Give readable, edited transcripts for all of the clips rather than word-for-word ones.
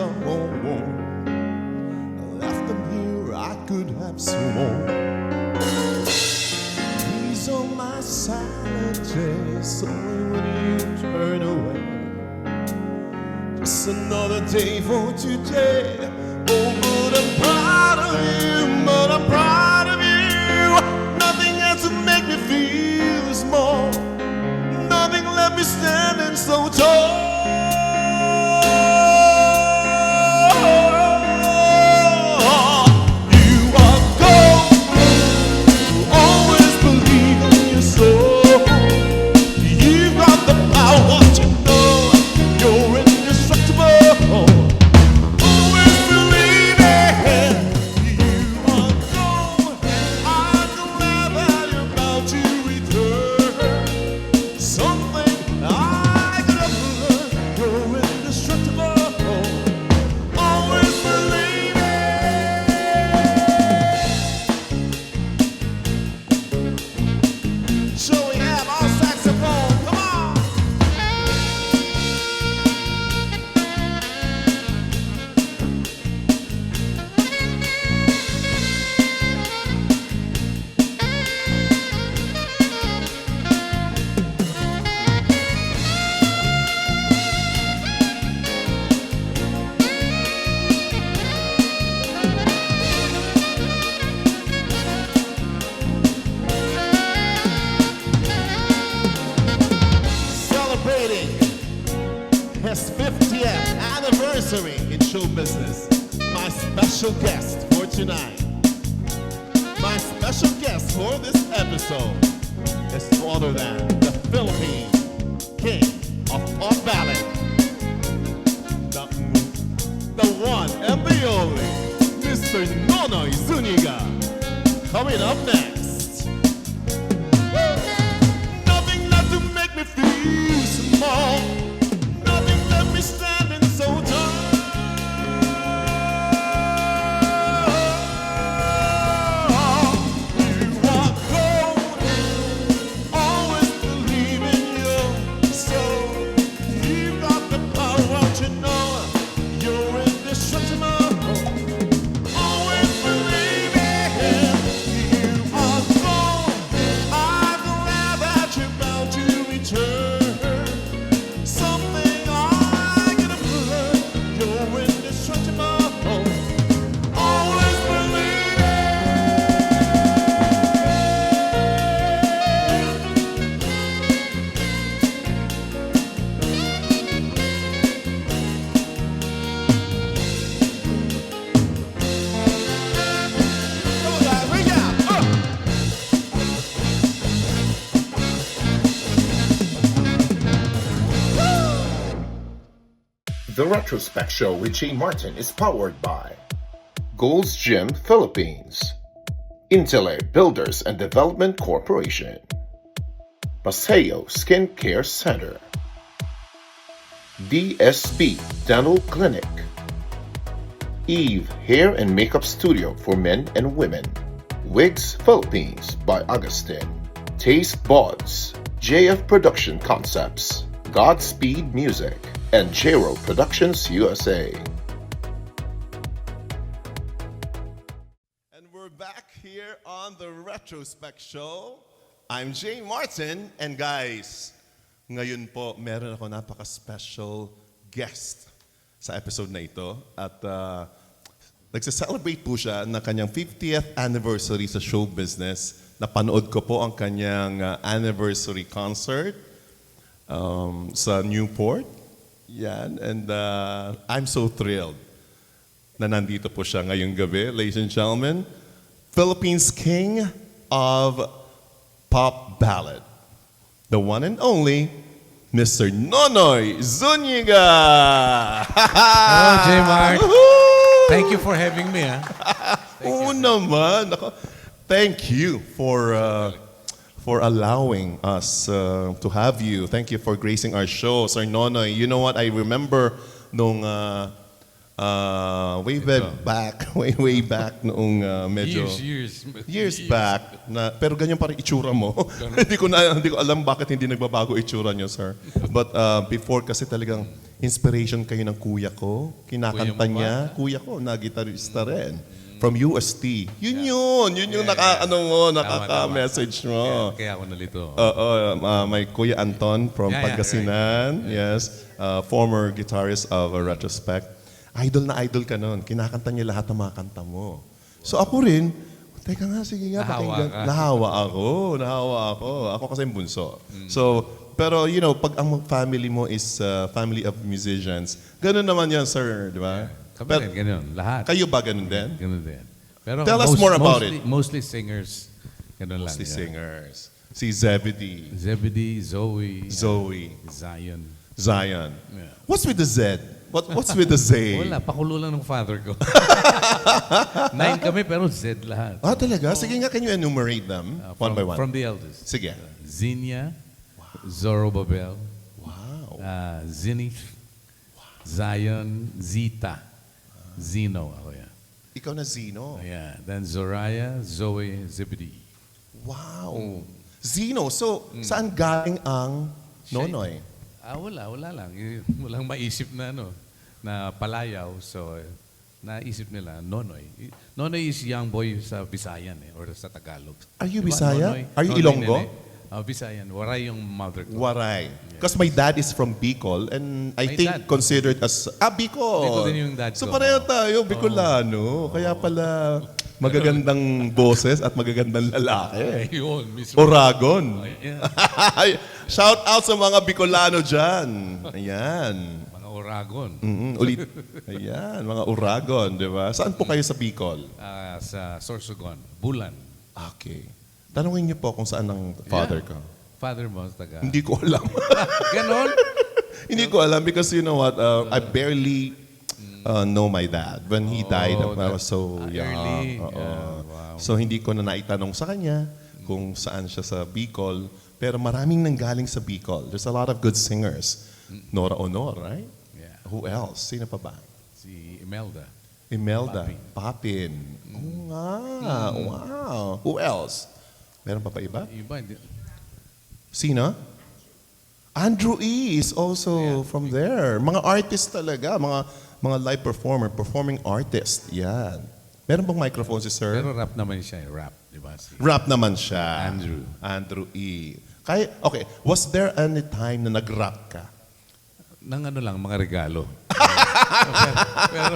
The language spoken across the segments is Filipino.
someone. Left them here, I could have sworn. These are my silent days, so when you turn away, just another day for today. Oh, but I'm proud of you, but I'm proud of you. Nothing else to make me feel this more. Nothing left me standing so tall. His 50th anniversary in show business. My special guest for tonight, my special guest for this episode is no other than the Philippine king of pop ballad, the one and the only Mr. Nonoy Zuniga. Coming up next. Nothing left to make me feel small. Standing so tall. You are gold, always believe in your soul. You got the power to know you're indestructible. Always believe in you are gold. I'm glad that you're about to return. The Retrospect Show with Jay Martin is powered by Gold's Gym Philippines, Intele Builders and Development Corporation, Paseo Skincare Center, DSB Dental Clinic, Eve Hair and Makeup Studio for men and women, Wigs Philippines by Augustin, Taste Buds, JF Production Concepts, Godspeed Music, and Jero Productions USA. And we're back here on the Retrospect Show. I'm Jay Martin, and guys, ngayon po meron ako napaka-special guest sa episode na ito. At nagsa-celebrate po siya ng kanyang 50th anniversary sa show business. Napanood ko po ang kanyang anniversary concert sa Newport. Yan, and I'm so thrilled na nandito po siya ngayong gabi, ladies and gentlemen. Philippines King of Pop Ballad, the one and only Mr. Nonoy Zuniga. Hello, J. Mark. Thank you for having me. Oo naman. Thank you for allowing us to have you. Thank you for gracing our show, Sir Nonoy. You know what? I remember nung way back noong medyo years back na, pero ganyan pa rin itsura mo. hindi ko alam bakit hindi nagbabago itsura niyo, sir. But before kasi talagang inspiration kayo ng kuya ko. Kinakanta Kuya mo niya. Kuya ko, na gitarista rin. From UST. Yun yung nakaka-message mo. Kaya ako nalito. Oo, may Kuya Anton from Yeah, yeah, Pangasinan. Yes. Former guitarist of Retrospect. Idol na idol ka nun. Kinakanta niya lahat ng mga kanta mo. So ako rin, teka nga, sige nga, Nahawa pakinggan. ka. Nahawa ako. Ako kasi yung bunso. So, pero pak ang family mo is family of musicians, ganun naman yan, sir, di ba? Kami Pero rin, ganun. Lahat. kayo ba ganun din? Ganun din. Pero Tell us more about it. Mostly singers. Ganun lang. Mostly yeah. singers. Si Zebedee, Zebedee, Zoe, Zoe, Zion. Zion. Yeah. What's with the Z? What's with the Z? Wala, pakulo lang ng father ko. 9 kami pero Z lahat. Ah, talaga? Sige nga, can you enumerate them one by one? From the eldest. Sige. Zinia, Zorobabel, Wow. Zenith, Zion, Zita, Zeno. Ako yan. Ikaw na Zeno. Yeah. Then Zoraya, Zoe, Zebedee. Wow. Zeno. So, saan galing ang Nonoy? Wala lang. Walang maisip na na palayaw. So, naisip nila, Nonoy. Nonoy is young boy sa Visayan or sa Tagalog. Are you Diba, Bisaya? Nonoy? Are you Nonoy, Ilonggo? nene. Visayan. Waray yung mother ko. Waray. Because my dad is from Bicol and I My think dad. considered as... Bicol! Bicol din yung dad So ko. pareho tayo, Bicolano. Kaya pala magagandang boses at magagandang lalaki. Ayun, mismo. Oragon. Yeah. Shout out sa mga Bicolano dyan. Ayan. Mga Oragon. Ulit. Ayan, mga Oragon, di ba? Saan po kayo sa Bicol? Sa Sorsogon. Bulan. Okay. Tanungin niyo po kung saan ang father ko. Father mo, taga. Hindi ko alam. Ganon? Hindi ko alam because you know what, I barely know my dad. When he died, I was so young. early. Oo. Yeah, wow. So hindi ko na naitanong sa kanya kung saan siya sa Bicol. Pero maraming nanggaling sa Bicol. There's a lot of good singers. Nora Honor, right? Yeah. Who else? Sino pa ba? Si Imelda. Imelda. Papin. Papin. Oo nga. Wow. Who else? Meron pa ba iba? Iba, hindi. Sino? Andrew E. is also from there. Mga artist talaga, mga live performing artist. Yan. Meron bang microphone si sir? Pero rap naman siya, rap, di ba? Si Rap naman siya. Andrew. Andrew E. Okay, was there any time na nag-rap ka? nang lang, mga regalo. pero,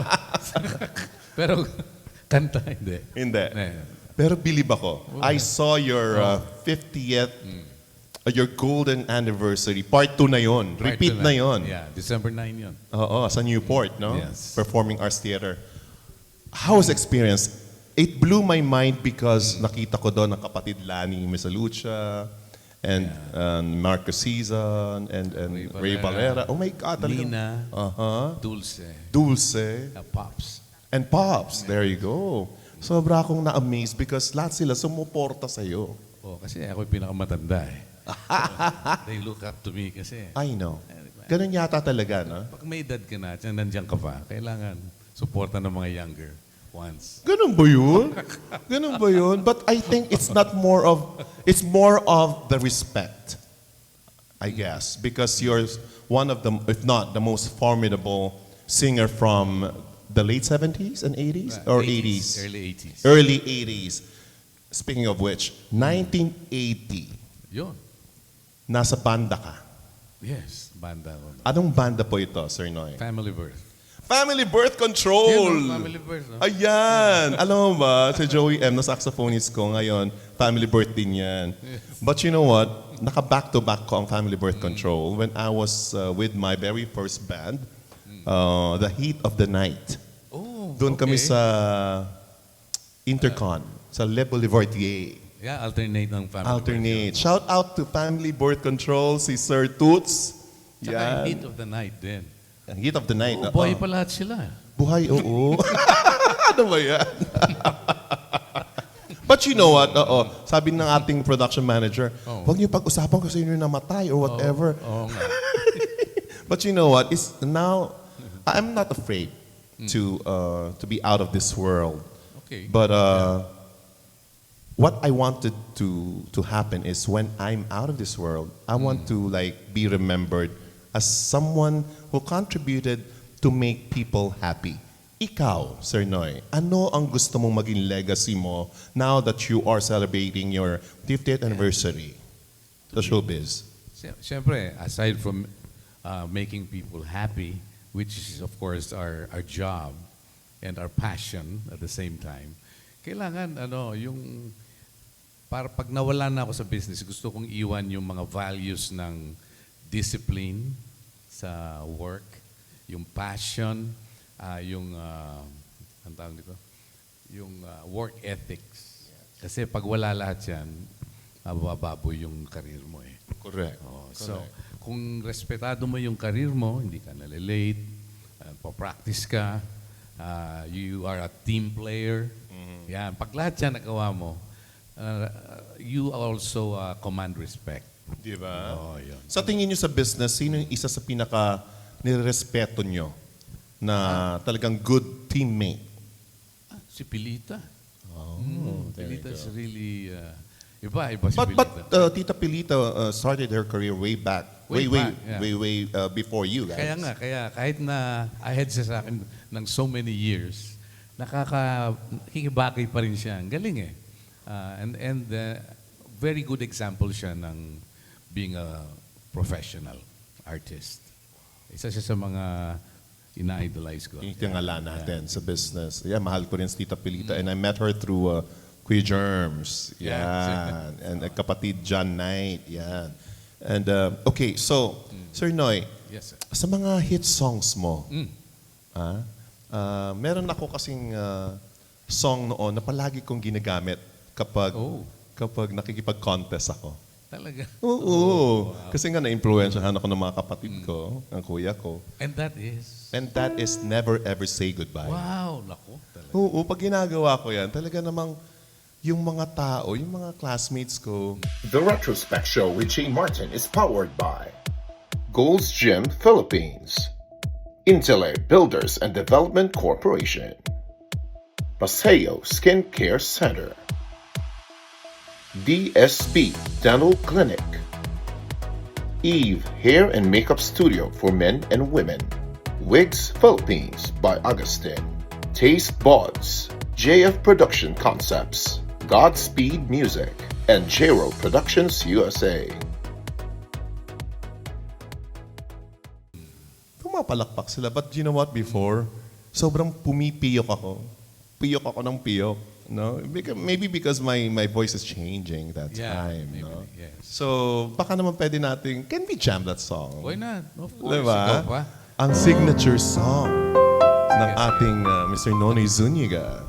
pero, kanta, hindi. Hindi. Eh, Pero believe ako, I saw your 50th, your golden anniversary. Part 2 na yon. part Repeat two na yon. Yeah, December 9 yun. Oo, sa Newport, no? Yes. Performing Arts Theater. How was the experience? It blew my mind because nakita ko doon ang kapatid Lani Misalucha and Marcos Season and Ray Valera. Oh my God. talagang- Lina, Uh-huh. Dulce, Dulce Pops. and Pops. There you go. Sobra akong na-amaze because lahat sila sumuporta sa'yo. Oh, kasi ako yung pinakamatanda eh. They look up to me kasi. I know. Ganun yata talaga, no? Pag may edad ka na, at nandiyan ka pa, kailangan suporta ng mga younger ones. Ganun ba yun? Ganun ba yun? But I think it's more of the respect, I guess. Because you're one of the, if not the most formidable singer from the late 70s and 80s? Or 80s? Early 80s. Early 80s. Speaking of which, 1980, Yun. nasa banda ka. Yes, banda ko. Anong banda po ito, Sir Noy? Family Birth. Family Birth Control! Yun, Family Birth. No? Ayan! Alam mo ba, si Joey M, na saxophonist ko ngayon, Family Birth din yan. But you know what? Naka-back-to-back ko ang Family Birth Control when I was with my very first band, The Heat of the Night. Oh, Doon kami okay. sa Intercon, sa Le Boulevardier. Yeah, alternate ng Family Alternate. Birth. Shout out to Family Birth Control, si Sir Toots. Tsaka Yan. Heat of the Night din. Ang Heat of the Night. Oh, buhay pa lahat sila. Buhay, oo. Ano ba yan? But you know what? Sabi ng ating production manager, huwag niyo pag-usapan kasi yun yung namatay or whatever. Oo nga. But you know what? It's now, I'm not afraid to be out of this world. Okay. But what I wanted to happen is when I'm out of this world, I want to like be remembered as someone who contributed to make people happy. Ikaw, Sir Noy, ano ang gusto mong maging legacy mo now that you are celebrating your 50th anniversary sa showbiz? Siyempre, aside from making people happy, which is of course our job and our passion at the same time, kailangan yung para pag nawala na ako sa business, gusto kong iwan yung mga values ng discipline sa work, yung passion, yung ang tawag dito, yung work ethics. Kasi pag wala lahat yan, mabababoy yung karir mo eh. Correct. So, kung respetado mo yung karir mo, hindi ka nalilate, pa-practice ka, you are a team player, yan. Pag lahat yan nagawa mo, you also command respect. Di ba? Oh, yun. Sa tingin nyo sa business, sino yung isa sa pinaka nirespeto nyo na talagang good teammate? Si Pilita. there you Pilita go. is really, iba si But Pilita. Tita Pilita started her career way back, Way back, yeah. way before you guys. Kaya kahit na ahead siya sa akin ng so many years, nakikibagay pa rin siya. Ang galing eh. And very good example siya ng being a professional artist. Isa siya sa mga ina-idolize ko. Yung tingalan natin sa business. Yeah, mahal ko rin si Tita Pilita. And I met her through Kuya Germs. Yeah. Yan. And kapatid John Knight. Yan. And okay, so, Sir Noy, Yes, sir. sa mga hit songs mo, meron ako kasing song noon na palagi kong ginagamit kapag Oh. kapag nakikipag-contest ako. Talaga. Oo. Kasi nga na-influensyahan ako ng mga kapatid ko, ng kuya ko. And that is? And that is Never Ever Say Goodbye. Wow, lako. Talaga. Oo, pag ginagawa ko yan, talaga namang yung mga tao, yung mga classmates ko, The Retrospect Show with Jane Martin is powered by Gold's Gym Philippines, Intellect Builders and Development Corporation, Paseo Skincare Center, DSP Dental Clinic, Eve Hair and Makeup Studio for Men and Women, Wigs Philippines by Augustin, Taste Buds, JF Production Concepts, Godspeed Music, and J-Ro Productions USA. pumapalakpak sila. But you know what, before, sobrang pumipiyok ako. Piyok ako ng piyok. No? Maybe because my voice is changing that time. maybe, No? yes. So, baka naman pwede natin, can we jam that song? Why not? Of course. Diba? Ikaw pa. Ang signature song ng ating Mr. Nonoy Zuniga.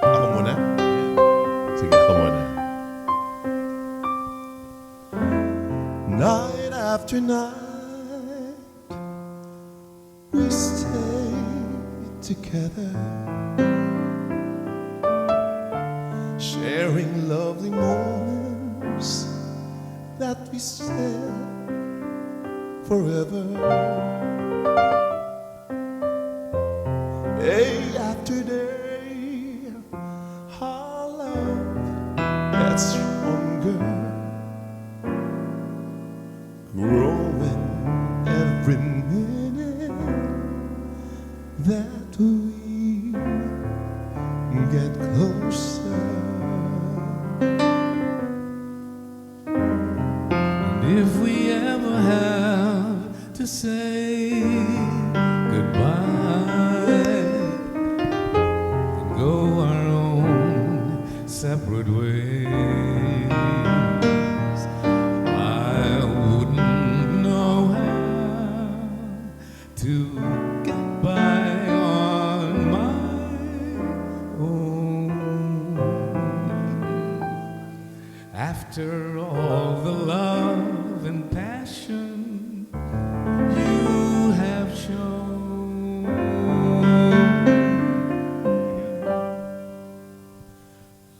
Ako muna? Sige, ako muna. Night after night, we stay together, sharing lovely moments that we share forever. Day after day, our love gets stronger, growing every minute that we get closer. And if we ever have to say goodbye and go our own separate ways, I wouldn't know how to get by on my own. After all the love and passion you have shown,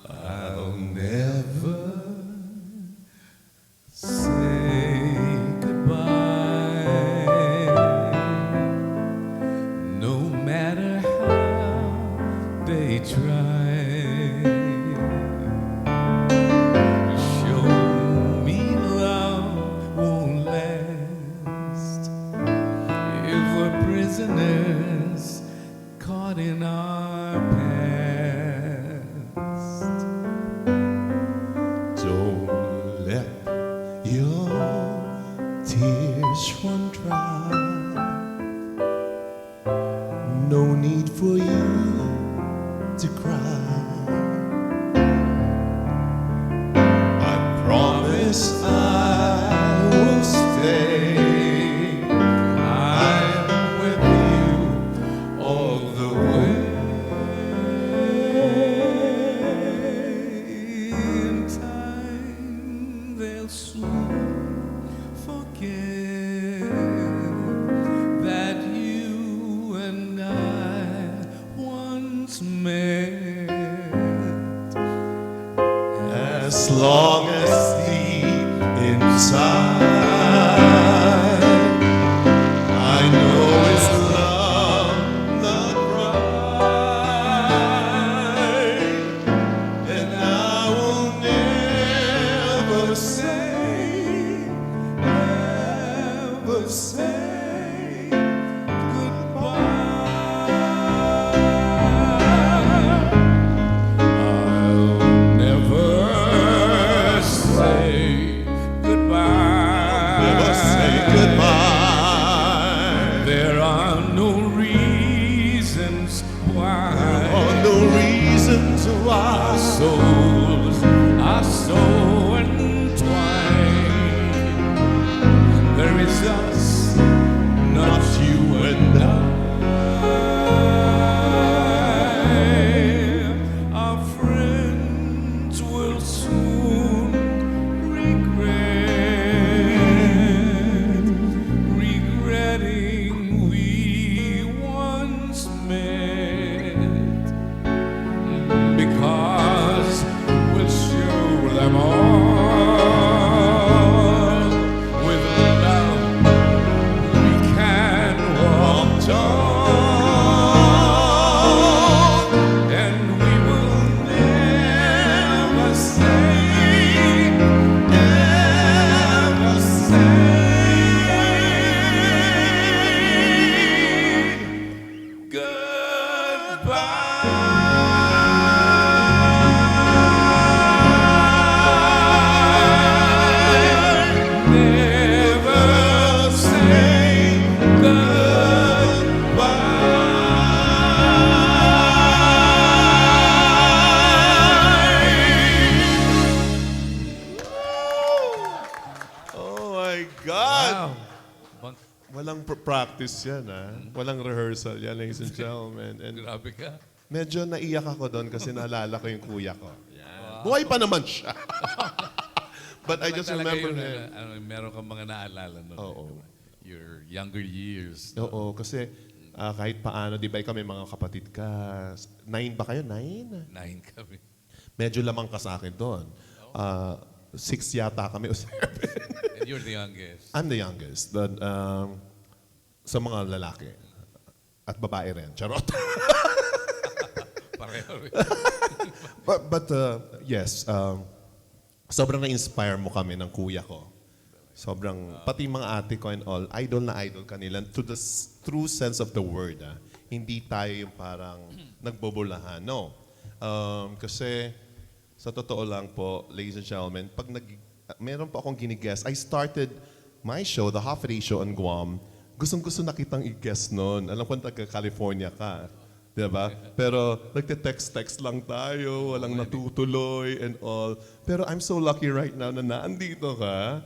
I'll never tears run dry. No need for you to cry. I promise I will stay. I'm with you all the way. In time, they'll soon forget that you and I once met. As long as deep inside I know it's love, not right, and I will never say goodbye. I'll never say goodbye. Never say goodbye. There are no reasons why. There are no reasons why. Our souls are so entwined. There is us, not you and I. Our friends will soon regretting we once met, because we'll show them all with love we can walk tall, and we will never say goodbye. Never say goodbye. Oh my God! Walang practice yan, ha? Walang rehearsal yan, ladies and gentlemen. And Grabe ka. medyo naiyak ako doon kasi naalala ko yung kuya ko. Buhay pa naman siya. But I just Talaga remember yun, him. meron kang mga naalala nun. Oo. Your younger years. Oo, kasi kahit paano, di ba ikaw may mga kapatid ka. 9 ba kayo? 9? 9 kami. Medyo lamang ka sa akin doon. 6 yata kami o 7. And you're the youngest. I'm the youngest. But, sa mga lalaki. At babae rin. Charot. Pareho rin. But yes, sobrang na-inspire mo kami ng kuya ko. Sobrang, pati mga ate ko and all, idol na idol kanila to the true sense of the word. Hindi tayo yung parang nagbobolahan. No. Kasi, sa totoo lang po, ladies and gentlemen, pag meron po akong giniguest, I started my show, the Half a Day Show on Guam. Gustong-gusto na kitang i-guest noon. Alam ko, taga-California ka. Diba? Pero nagte-text-text lang tayo, walang natutuloy and all. Pero I'm so lucky right now na naandito ka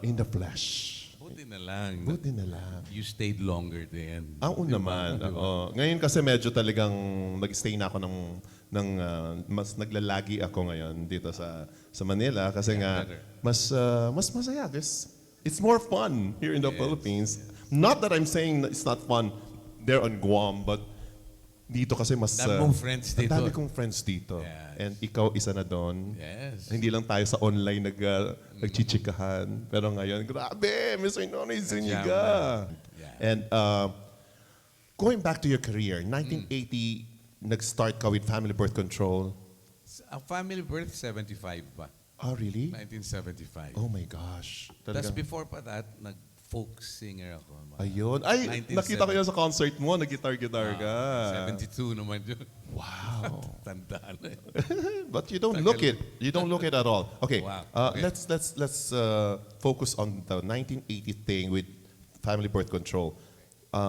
in the flesh. Buti na lang. Buti na lang. You stayed longer then. Oo naman. Oo. Ngayon kasi medyo talagang nag-stay na ako mas naglalagi ako ngayon dito sa Manila kasi nga mas masaya. It's more fun here in the Philippines. Not that I'm saying that it's not fun there on Guam, but dito kasi mas... Dami mong friends dito. Ang dami kong friends dito. Yes. And ikaw isa na doon. Yes. Hindi lang tayo sa online nagchichikahan. Pero ngayon, grabe, Mr. Nonoy Zuniga. Yeah. And going back to your career, 1980, nag-start ka with family birth control. Ang family birth, 75 pa. Oh, really? 1975. Oh my gosh. Tapos Talagang, before pa that, folk singer ako. Ayun. Ay, 1970. nakita ko yun sa concert mo, nag-guitar-guitar ka. 72 naman yun. Wow. Tandaan na yun. But you don't look it. You don't look it at all. Okay. Wow. Okay. Let's focus on the 1980 thing with family birth control.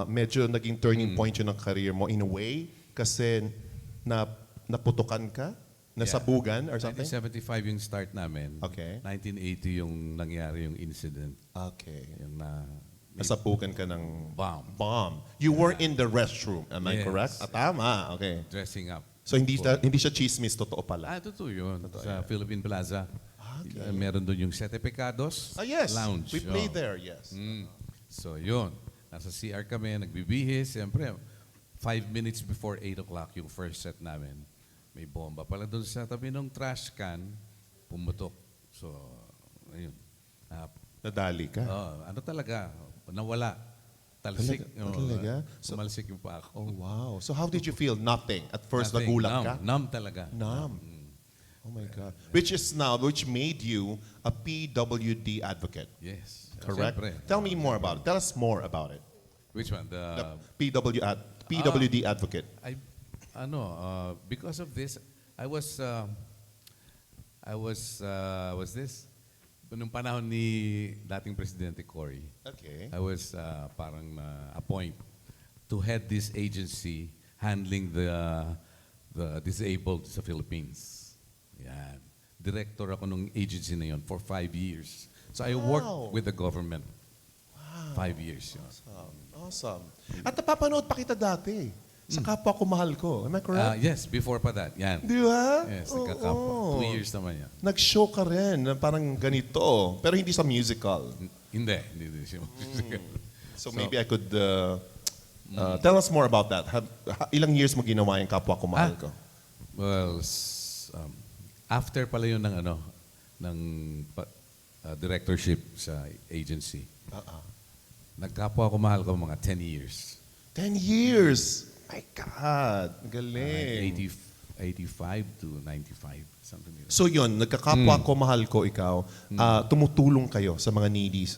Medyo naging turning point yun ng career mo in a way kasi naputukan ka, nasabugan or something. 1975 yung start namin. Okay. 1980 yung nangyari yung incident. Okay. Yung na Nasabukan ka ng bomb. You were in the restroom, am I Yes. correct? Tama. Okay. Dressing up. So hindi siya chismis, totoo pala. Totoo yun. Sa Philippine Plaza. Meron doon yung Sete Pecados Yes. Lounge. We played there, yes. So yun. Nasa CR kami, nagbibihis. Siyempre, 5 minutes before 8 o'clock yung first set namin. May bomba pala doon sa tabi ng trash can. Pumutok. So, ayun. Nadali ka. Ano talaga? Nawala. Talsik. Talaga? Sumalsik yung pa ako. Oh, wow. So how did you feel? Nothing. At first, Nothing. nagulat ka? Numb talaga. Numb. Oh my God. Which made you a PWD advocate, Yes. correct? Siyempre. Tell me more about it. Tell us more about it. Which one? The PWD advocate. Because of this, was this? Nung panahon ni dating Presidente Cory, Okay. I was parang appoint to head this agency handling the disabled sa Philippines. Yan. Director ako nung agency na yon for 5 years. So I worked with the government. 5 years. Yun. Awesome. At napapanood pa kita dati. Sa Kapwa Ko Mahal Ko. Am I correct? Yes, before pa that. Yan. Di ba? Yes, Oo. nagkakapa. 2 years naman yan. Nag-show ka rin na parang ganito. Pero hindi sa musical. Hindi siya. So maybe I could tell us more about that. Ilang years mo ginawa yung Kapwa Ko Mahal Ko? Well, after pala yun ng directorship sa agency, nagkapwa ko mahal ko mga 10 years. 10 years! My God! Galing. 85 to 95, something like that. So yun, nagkakapwa ko mahal ko ikaw, tumutulong kayo sa mga needies.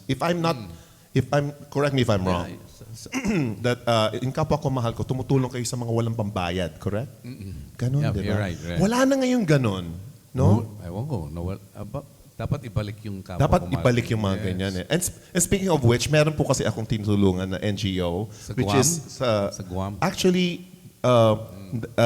Correct me if I'm wrong, that in Kapwa Ko Mahal Ko, tumutulong kayo sa mga walang pambayad, correct? Ganon, Yeah, di you're ba? right. Wala na ngayon ganon, no? Ewan ko. Dapat ibalik yung kapwa Dapat ko mahal ibalik ko. yung mga Yes. ganyan eh. And speaking of which, meron po kasi akong tinutulungan na NGO, Sa which Guam? is Sa Guam? actually,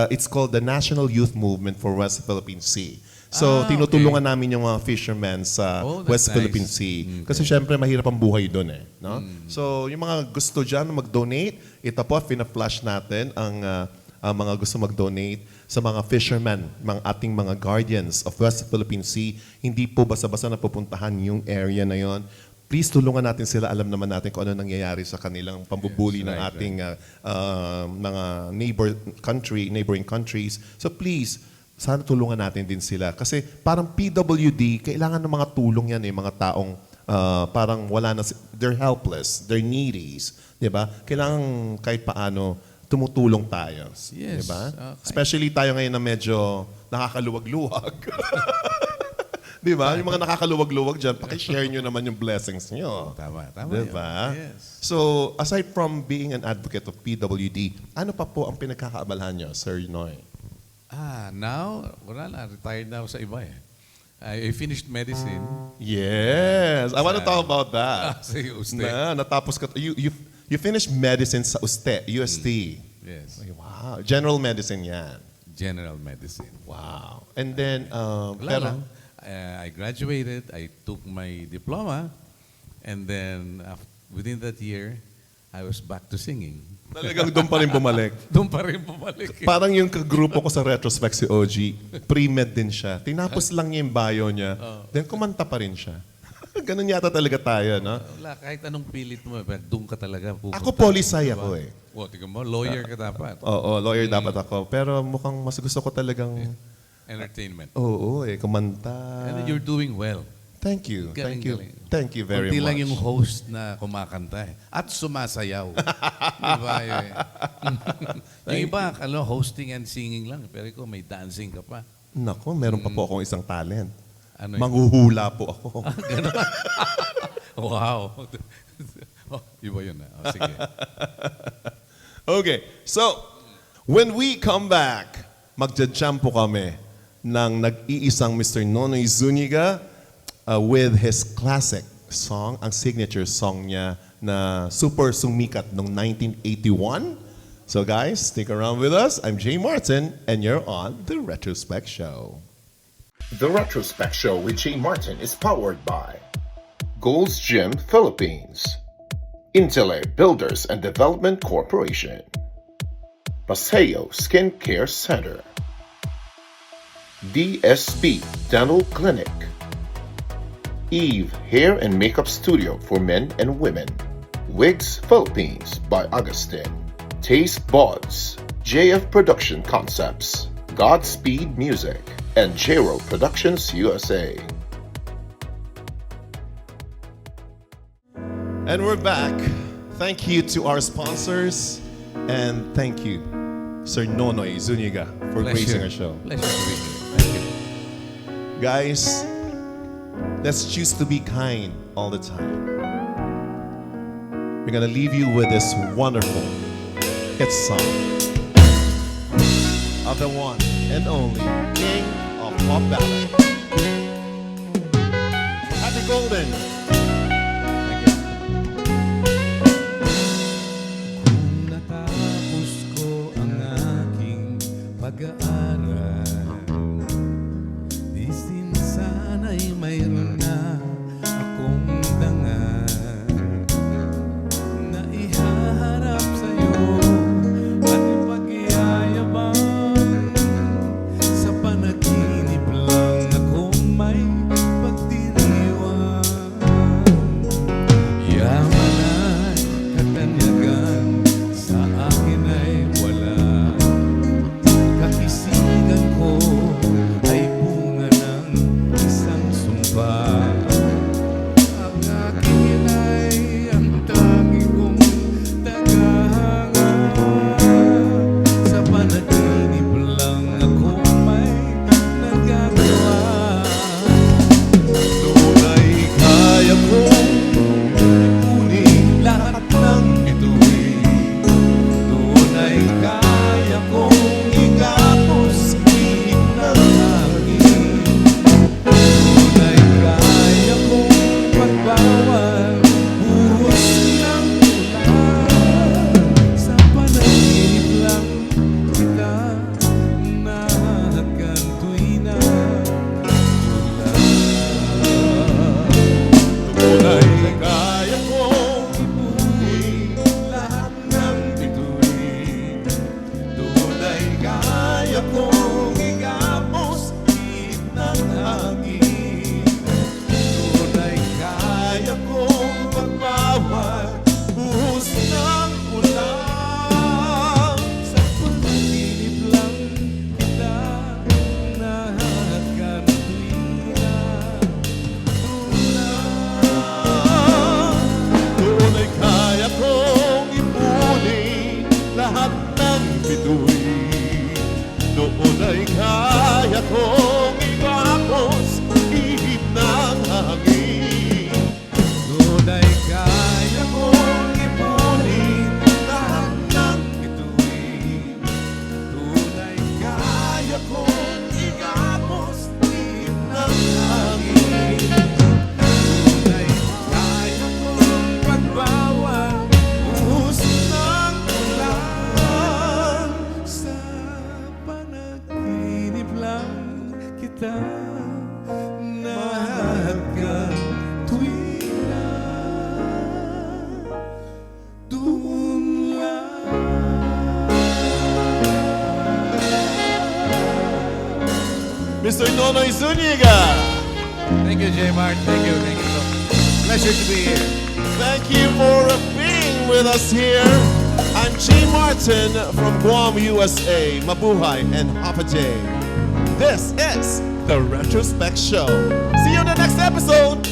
it's called the National Youth Movement for West Philippine Sea. So, tinutulungan namin yung mga fishermen sa Oh, that's West nice. Philippine Sea. Kasi syempre, mahirap ang buhay doon eh. No? So, yung mga gusto dyan na mag-donate, ito po, fina-flash natin ang mga gusto mag-donate sa mga fishermen, mga ating mga guardians of West Philippine Sea. Hindi po basta-basta napupuntahan yung area na yon. Please tulungan natin sila. Alam naman natin kung ano nangyayari sa kanilang pambubuli ng ating mga neighboring countries. So please, sana tulungan natin din sila. Kasi parang PWD, kailangan ng mga tulong yan eh, mga taong parang wala na, they're helpless, they're needies. Diba? Kailangan kahit paano tumutulong tayo. Yes. Diba? Okay. Especially tayo ngayon na medyo nakakaluwag-luwag. Di ba? Yung mga nakakaluwag-luwag dyan, pakishare nyo naman yung blessings nyo. Tama Diba? yun. Yes. So, aside from being an advocate of PWD, ano pa po ang pinagkakaabalahan nyo, Sir Noy? Now, wala na. Retired na ako sa iba eh. I finished medicine. Yes! I want to talk about that. Sa UST. Natapos ka. You finished medicine sa UST. Yes. Ay, wow. General medicine yan. General medicine. Wow. And then, Wala lang. I graduated, I took my diploma, and then within that year, I was back to singing. talagang doon pa rin bumalik. Doon pa rin bumalik. Parang yung kagrupo ko sa retrospect si OG, pre-med din siya. Tinapos lang niya yung bio niya, then kumanta pa rin siya. Ganun yata talaga tayo, no? Wala, kahit anong pilit mo, doon ka talaga pupunta. Ako polisay ako eh. Tingnan mo, lawyer ka dapat. Oo, lawyer dapat ako. Pero mukhang mas gusto ko talagang, Entertainment. oo kumanta. And then you're doing well. Thank you. Galing, Thank you. galing. Thank you very Kunti much. lang yung host na kumakanta eh. At sumasayaw. Diba? Yung iba, hosting and singing lang. Pero ikaw, may dancing ka pa. Nako, meron pa po akong isang talent. Ano yun? Manghuhula po ako. Wow. Oh, iba yun na. Oh, sige. Okay, so when we come back, magja-jam po kami ng nag-iisang Mr. Nonoy Zuniga with his classic song, ang signature song niya na super sumikat noong 1981. So guys, stick around with us. I'm Jay Martin and you're on The Retrospect Show. The Retrospect Show with Jay Martin is powered by Gold's Gym Philippines, Intele Builders and Development Corporation, Paseo Skincare Center, DSP Dental Clinic, Eve Hair and Makeup Studio for men and women, Wigs Philippines by Augustin, Taste Buds, JF Production Concepts, Godspeed Music, and J-Ro Productions USA. And we're back. Thank you to our sponsors and thank you, Sir Nonoy Zuniga, for gracing our show. Pleasure to be here. Thank you. Guys, let's choose to be kind all the time. We're gonna leave you with this wonderful hit song of the one and only King of Pop Ballad, Happy Golden. Thank you. Kung natapos ko ang aking pag-aaral, di sin sana'y mayroon na akong dangal na ihaharap sa'yo at ipagyayabang. Sa panaginip lang akong may pagdiriwang. Yaman at katanyagan sa akin ay wala. Kakisigan ko ay bunga ng isang sumpa. Ang akin ay ang tangi kong tagahanga. Sa panaginip lang ako may nagagawa. Tunay kaya kong ipunin lahat ng bituin. Tunay kaya kong igapos ihip ng hangin. Tunay kaya kong pagbawal buhos ng ulan. Sa panaginip lang kita nahagan tuwi na ulan. Tunay kaya kong ipunin lahat ng bituin. Tunay kaya kong igapos ihip ng hangin. Tunay kaya kong pagbawal buhos ng ulan. Sa panaginip lang kita nahagan tuwi na Tunay kaya kong ipunin lahat ng bituin. Tunay kaya kong igapos ihip ng hangin. Tunay kaya kong ipunin lahat ng bituin. Tunay kaya kong igapos ihip ng hangin. Tunay kaya kong pagbawal buhos ng ulan. Sa panaginip lang kita nahagan tuwi na doon lang. Mr. Nonoy Zuniga, Thank you, Jay Martin. Thank you. Thank you so much. Pleasure to be here. thank you for being with us here. I'm Jay Martin from Guam, USA. Mabuhay and Hapa Day. This is The Retrospect Show. See you in the next episode.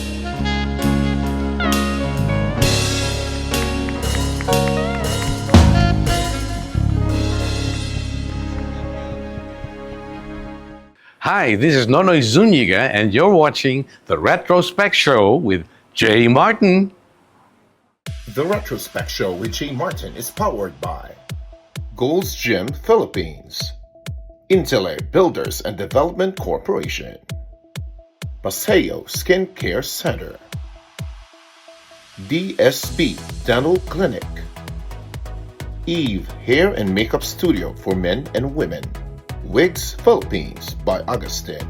Hi, this is Nonoy Zuniga, and you're watching The Retrospect Show with Jay Martin. The Retrospect Show with Jay Martin is powered by Gold's Gym Philippines, Intele Builders and Development Corporation, Paseo Skincare Center, DSB Dental Clinic, Eve Hair and Makeup Studio for Men and Women, Wigs Philippines by Augustin,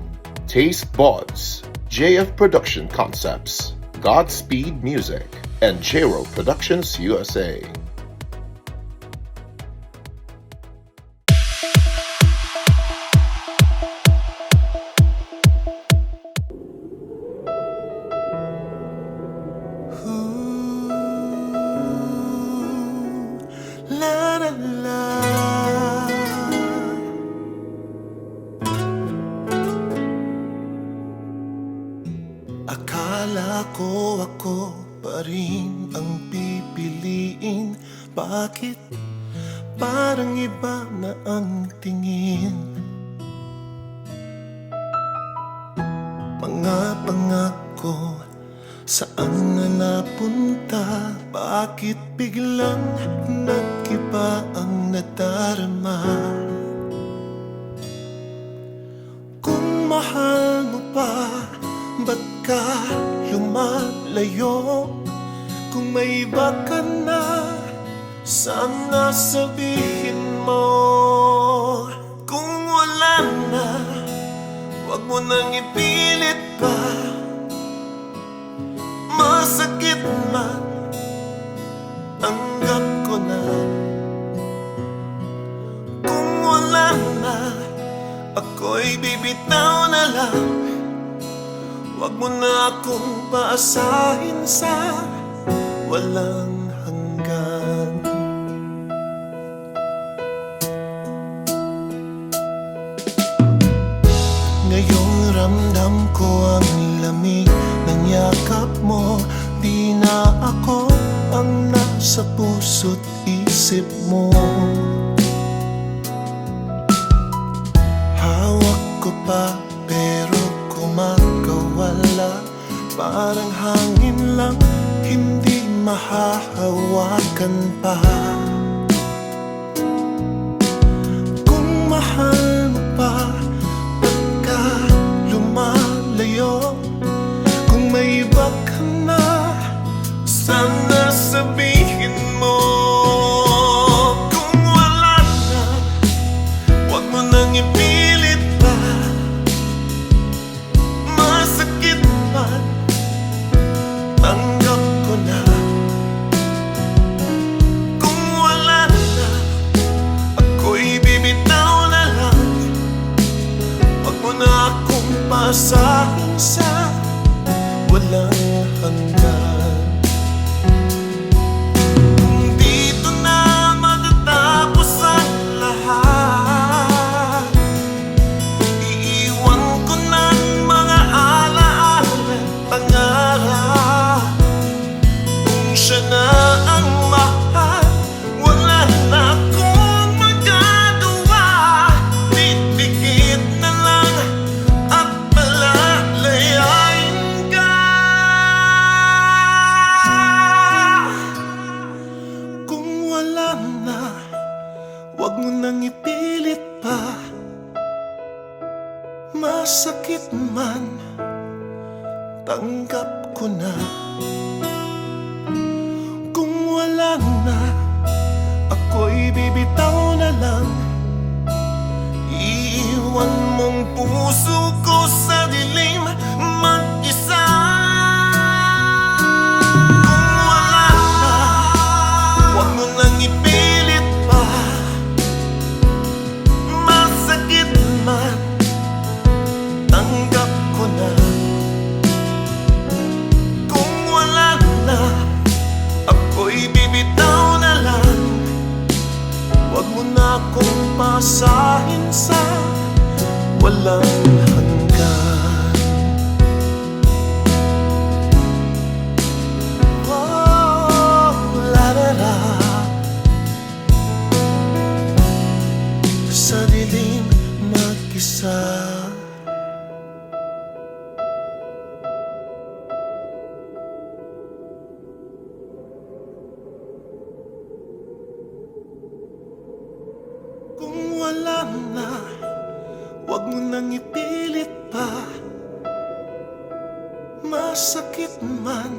Taste Buds, JF Production Concepts, Godspeed Music, and J-Ro Productions USA. La la la. Akala ko ako pa rin ang pipiliin. Bakit parang iba na ang tingin? Mga pangako saan na napunta? Bakit biglang nag-iba ang nadarama? Kung mahal mo pa, ba't ka lumalayo? Kung may iba ka na, sana sabihin mo. Kung wala na, wag mo nang ipilit pa. Masakit man, tanggap ko na. Kung wala na, ako'y bibitaw na lang. Wag mo na akong paasahin sa walang hanggan. Ngayong ramdam ko ang lamig ng yakap mo. Di na ako ang nasa puso't isip mo. Hawak ko pa pero kumakawala. Parang hangin lang, hindi mahahawakan pa. Kung mahal mo pa, ba't ka lumalayo? Kung may iba ka na, sana sabihin mo. Kung wala na, wag mo nang ipilit pa. Masakit man, tanggap ko na. Kung wala na, ako'y bibitaw na lang. Wag mo na akong pasahin sa walang hanggan. Kung dito na matatapos ang lahat, iiwan ko ng mga alaala, pangarap. Kung siya na ang mahal, wala na akong magagawa. Didikit na lang at palalayain ka. Kung wala na, wag mo nang ipilit pa. Masakit man, tanggap ko na. Kung wala na, ako'y bibitaw na lang. Iiwan mong puso ko sa dilim, mag-isa. Kung wala na, wag mo nang ipilit pa. Masakit man, tanggap ko na. Kung wala na, ako'y bibitaw na lang. Wag mo na akong pasahin sa walang hanggan. Oh, la la la. Sa dilim mag-isa. nang ipilit pa, masakit man,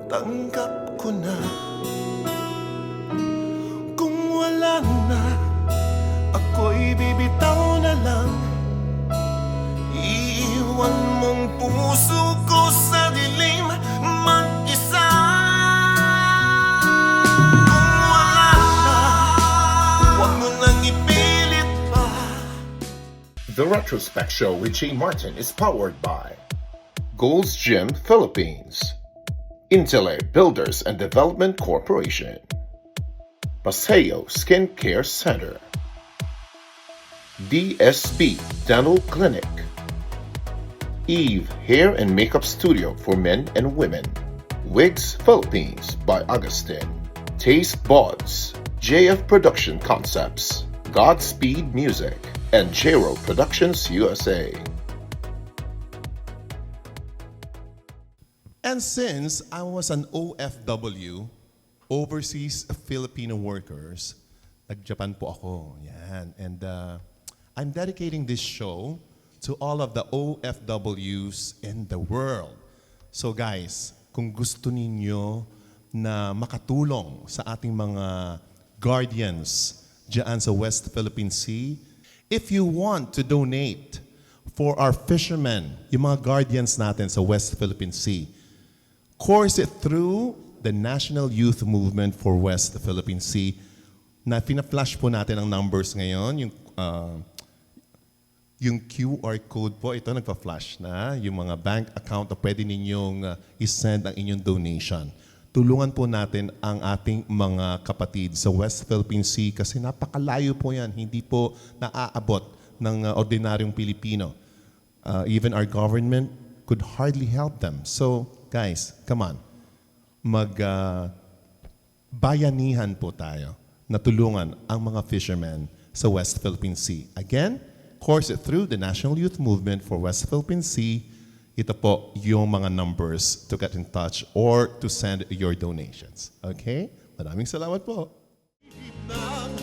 tanggap ko na. Kung wala na, ako'y bibitaw na lang. Iiwan mong puso ko sa dilim, mag-isa. Kung wala na, huwag mo nang ipilit pa. The Retrospect Show with Jay Martin is powered by Gold's Gym Philippines, Intele Builders and Development Corporation, Paseo Skincare Center, DSB Dental Clinic, Eve Hair and Makeup Studio for Men and Women, Wigs Philippines by Augustin, Taste Buds, JF Production Concepts, Godspeed Music, and Jero Productions USA. And since I was an OFW, Overseas Filipino Workers, nag-Japan po ako. Yan. And I'm dedicating this show to all of the OFWs in the world. So guys, kung gusto ninyo na makatulong sa ating mga guardians dyan sa West Philippine Sea, if you want to donate for our fishermen, yung mga guardians natin sa West Philippine Sea, course it through the National Youth Movement for West Philippine Sea, na fina-flash po natin ang numbers ngayon, yung QR code po, ito nagpa-flash na, yung mga bank account na pwede ninyong isend ang inyong donation. Tulungan po natin ang ating mga kapatid sa West Philippine Sea kasi napakalayo po yan, hindi po naaabot ng ordinaryong Pilipino. Even our government could hardly help them. So, guys, come on. Bayanihan po tayo na tulungan ang mga fishermen sa West Philippine Sea. Again, course it through the National Youth Movement for West Philippine Sea. Ito po yung mga numbers to get in touch or to send your donations. Okay? Maraming salamat po. Nang